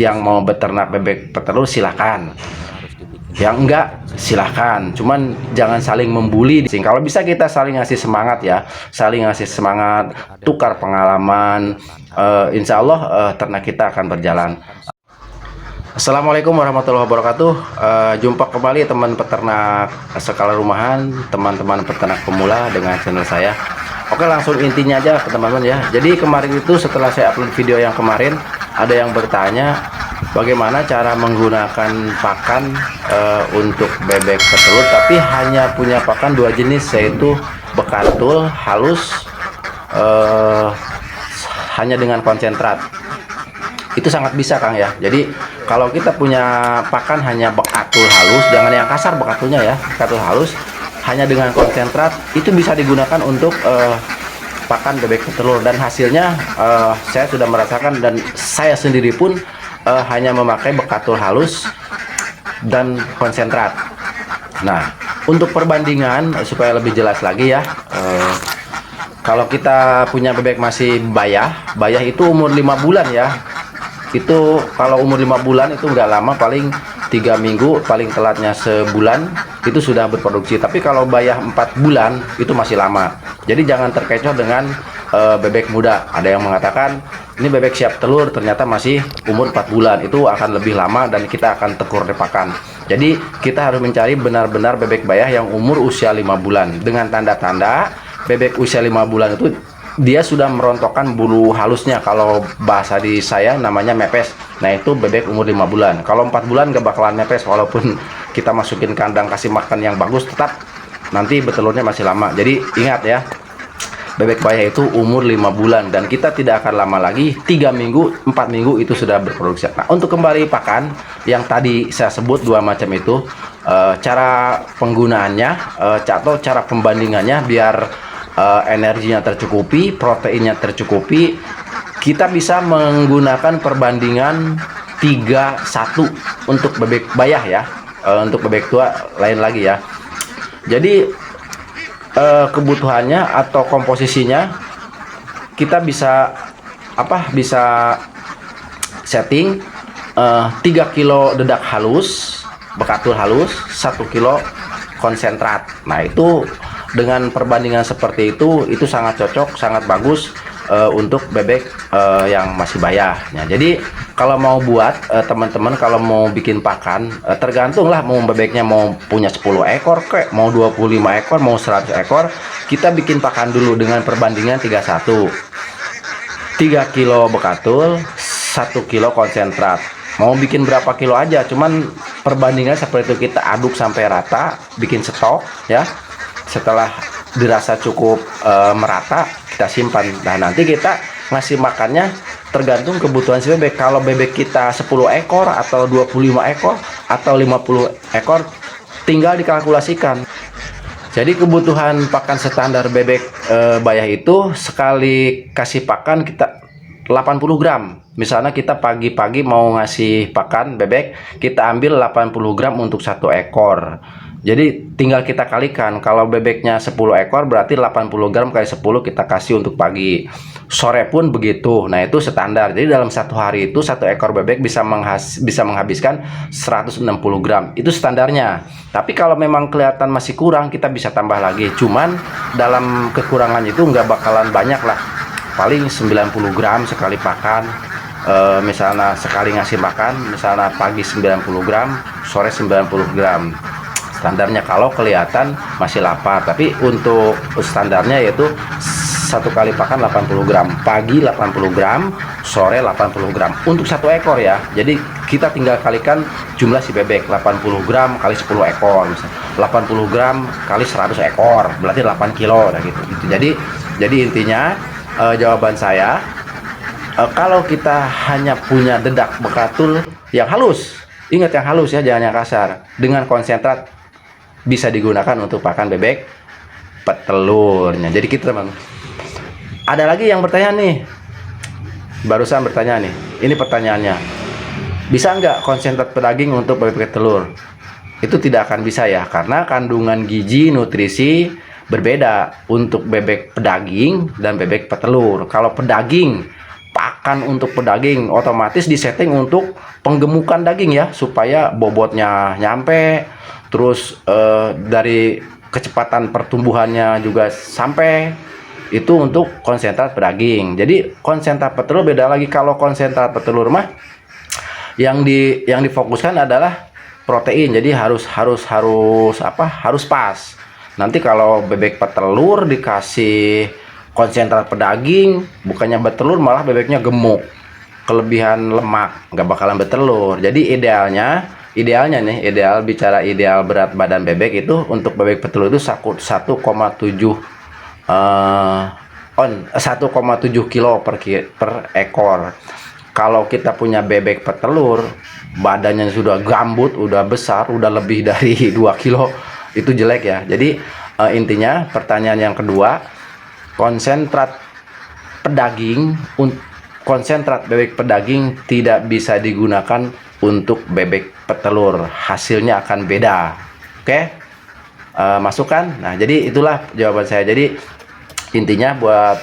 yang mau beternak bebek petelur silakan, yang enggak silahkan, cuman jangan saling membuli. Kalau bisa kita saling ngasih semangat ya, saling ngasih semangat, tukar pengalaman. Insya Allah ternak kita akan berjalan. Assalamualaikum warahmatullahi wabarakatuh. Jumpa kembali teman peternak skala rumahan, teman-teman peternak pemula dengan channel saya. Oke, langsung intinya aja teman-teman ya. Jadi kemarin itu setelah saya upload video yang kemarin, ada yang bertanya bagaimana cara menggunakan pakan untuk bebek petelur, tapi hanya punya pakan dua jenis, yaitu bekatul halus hanya dengan konsentrat. Itu sangat bisa Kang ya. Jadi kalau kita punya pakan hanya bekatul halus, jangan yang kasar bekatulnya ya, bekatul halus hanya dengan konsentrat, itu bisa digunakan untuk pakan bebek petelur, dan hasilnya saya sudah merasakan, dan saya sendiri pun hanya memakai bekatul halus dan konsentrat. Nah, untuk perbandingan supaya lebih jelas lagi ya, kalau kita punya bebek masih bayah itu umur 5 bulan ya. Itu kalau umur 5 bulan itu nggak lama, paling 3 minggu, paling telatnya sebulan itu sudah berproduksi. Tapi kalau bayah 4 bulan itu masih lama. Jadi jangan terkecoh dengan bebek muda. Ada yang mengatakan ini bebek siap telur, ternyata masih umur 4 bulan, itu akan lebih lama dan kita akan tekur di pakan. Jadi kita harus mencari benar-benar bebek bayah yang umur usia 5 bulan. Dengan tanda-tanda bebek usia 5 bulan itu dia sudah merontokkan bulu halusnya, kalau bahasa di saya namanya mepes. Nah, itu bebek umur 5 bulan. Kalau 4 bulan gak bakalan mepes, walaupun kita masukin kandang kasih makan yang bagus, tetap nanti betelurnya masih lama. Jadi ingat ya, bebek bayah itu umur 5 bulan, dan kita tidak akan lama lagi, 3 minggu 4 minggu itu sudah berproduksi. Nah, untuk kembali pakan yang tadi saya sebut dua macam itu, cara penggunaannya atau cara pembandingannya biar energinya tercukupi, proteinnya tercukupi, kita bisa menggunakan perbandingan 3:1 untuk bebek bayah ya. Untuk bebek tua lain lagi ya. Jadi kebutuhannya atau komposisinya kita bisa bisa setting 3 kilo dedak halus bekatul halus, 1 kilo konsentrat. Nah, itu dengan perbandingan seperti itu sangat cocok, sangat bagus untuk bebek yang masih bayah. Nah, jadi kalau mau buat teman-teman, kalau mau bikin pakan, tergantunglah mau bebeknya mau punya 10 ekor kek, mau 25 ekor, mau 100 ekor, kita bikin pakan dulu dengan perbandingan 3:1. 3 kilo bekatul, 1 kilo konsentrat. Mau bikin berapa kilo aja, cuman perbandingan seperti itu, kita aduk sampai rata, bikin stok ya. Setelah dirasa cukup merata, kita simpan. Nah, nanti kita ngasih makannya tergantung kebutuhan si bebek. Kalau bebek kita 10 ekor atau 25 ekor atau 50 ekor, tinggal dikalkulasikan. Jadi kebutuhan pakan standar bebek bayah itu sekali kasih pakan kita 80 gram. Misalnya kita pagi-pagi mau ngasih pakan bebek, kita ambil 80 gram untuk 1 ekor. Jadi tinggal kita kalikan, kalau bebeknya 10 ekor berarti 80 gram kali 10 kita kasih untuk pagi. Sore pun begitu. Nah, itu standar. Jadi dalam 1 hari itu 1 ekor bebek bisa menghabiskan 160 gram. Itu standarnya. Tapi kalau memang kelihatan masih kurang, kita bisa tambah lagi. Cuman dalam kekurangan itu nggak bakalan banyak lah. Paling 90 gram sekali pakan. Misalnya sekali ngasih makan, misalnya pagi 90 gram, sore 90 gram. Standarnya kalau kelihatan masih lapar. Tapi untuk standarnya yaitu 1 kali pakan 80 gram, pagi 80 gram, sore 80 gram untuk 1 ekor ya. Jadi kita tinggal kalikan jumlah si bebek, 80 gram kali 10 ekor misalnya. 80 gram kali 100 ekor berarti 8 kilo nah gitu. Jadi intinya jawaban saya, kalau kita hanya punya dedak bekatul yang halus, ingat yang halus ya, jangan yang kasar, dengan konsentrat, bisa digunakan untuk pakan bebek petelurnya. Jadi kita teman, ada lagi yang bertanya nih, barusan bertanya nih, ini pertanyaannya, bisa nggak konsentrat pedaging untuk bebek petelur? Itu tidak akan bisa ya, karena kandungan gizi nutrisi berbeda untuk bebek pedaging dan bebek petelur. Kalau pedaging pakan untuk pedaging, otomatis disetting untuk penggemukan daging ya, supaya bobotnya nyampe, terus dari kecepatan pertumbuhannya juga sampai. Itu untuk konsentrat pedaging. Jadi konsentrat petelur beda lagi. Kalau konsentrat petelur mah yang difokuskan adalah protein. Jadi harus pas. Nanti kalau bebek petelur dikasih konsentrat pedaging, bukannya bertelur malah bebeknya gemuk, kelebihan lemak, nggak bakalan bertelur. Jadi ideal bicara ideal berat badan bebek itu untuk bebek petelur itu 1,7 kilo per ekor. Kalau kita punya bebek petelur badannya sudah gambut, udah besar, udah lebih dari 2 kilo, itu jelek ya. Jadi intinya pertanyaan yang kedua, konsentrat bebek pedaging tidak bisa digunakan untuk bebek petelur, hasilnya akan beda. Oke, masukan. Nah, jadi itulah jawaban saya. Jadi intinya buat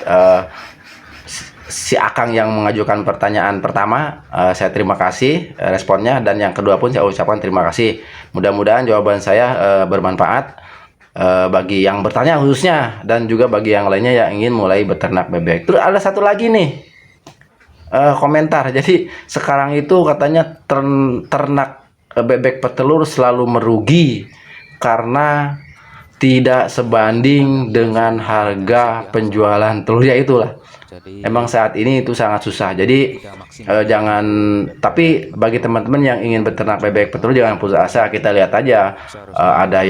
si Akang yang mengajukan pertanyaan pertama, saya terima kasih responnya, dan yang kedua pun saya ucapkan terima kasih. Mudah-mudahan jawaban saya bermanfaat bagi yang bertanya khususnya, dan juga bagi yang lainnya yang ingin mulai beternak bebek. Terus ada satu lagi nih komentar. Jadi sekarang itu katanya ternak bebek petelur selalu merugi karena tidak sebanding dengan harga penjualan telur. Ya itulah, emang saat ini itu sangat susah. Jadi tapi bagi teman-teman yang ingin beternak bebek petelur jangan putus asa. Kita lihat aja, ada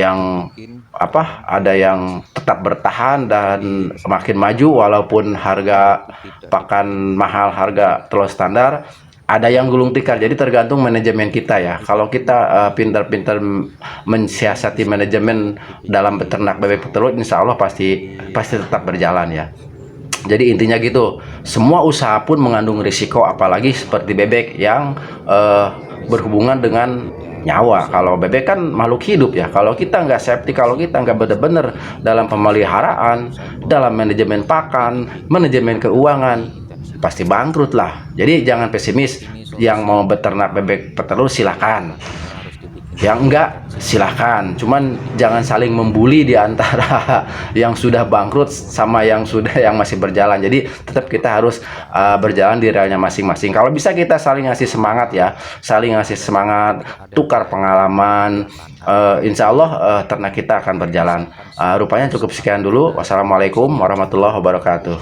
yang tetap bertahan dan semakin maju walaupun harga pakan mahal, harga telur standar. Ada yang gulung tikar. Jadi tergantung manajemen kita ya. Kalau kita pintar-pintar mensiasati manajemen dalam beternak bebek petelur, insya Allah pasti tetap berjalan ya. Jadi intinya gitu, semua usaha pun mengandung risiko, apalagi seperti bebek yang berhubungan dengan nyawa. Kalau bebek kan makhluk hidup ya. Kalau kita nggak safety, kalau kita nggak benar-benar dalam pemeliharaan, dalam manajemen pakan, manajemen keuangan, pasti bangkrut lah. Jadi jangan pesimis. Yang mau beternak bebek petelur silahkan, yang enggak silahkan, cuman jangan saling membuli di antara yang sudah bangkrut sama yang masih berjalan. Jadi tetap kita harus berjalan di realnya masing-masing. Kalau bisa kita saling ngasih semangat ya, tukar pengalaman. Insya Allah ternak kita akan berjalan. Rupanya cukup sekian dulu. Wassalamualaikum warahmatullahi wabarakatuh.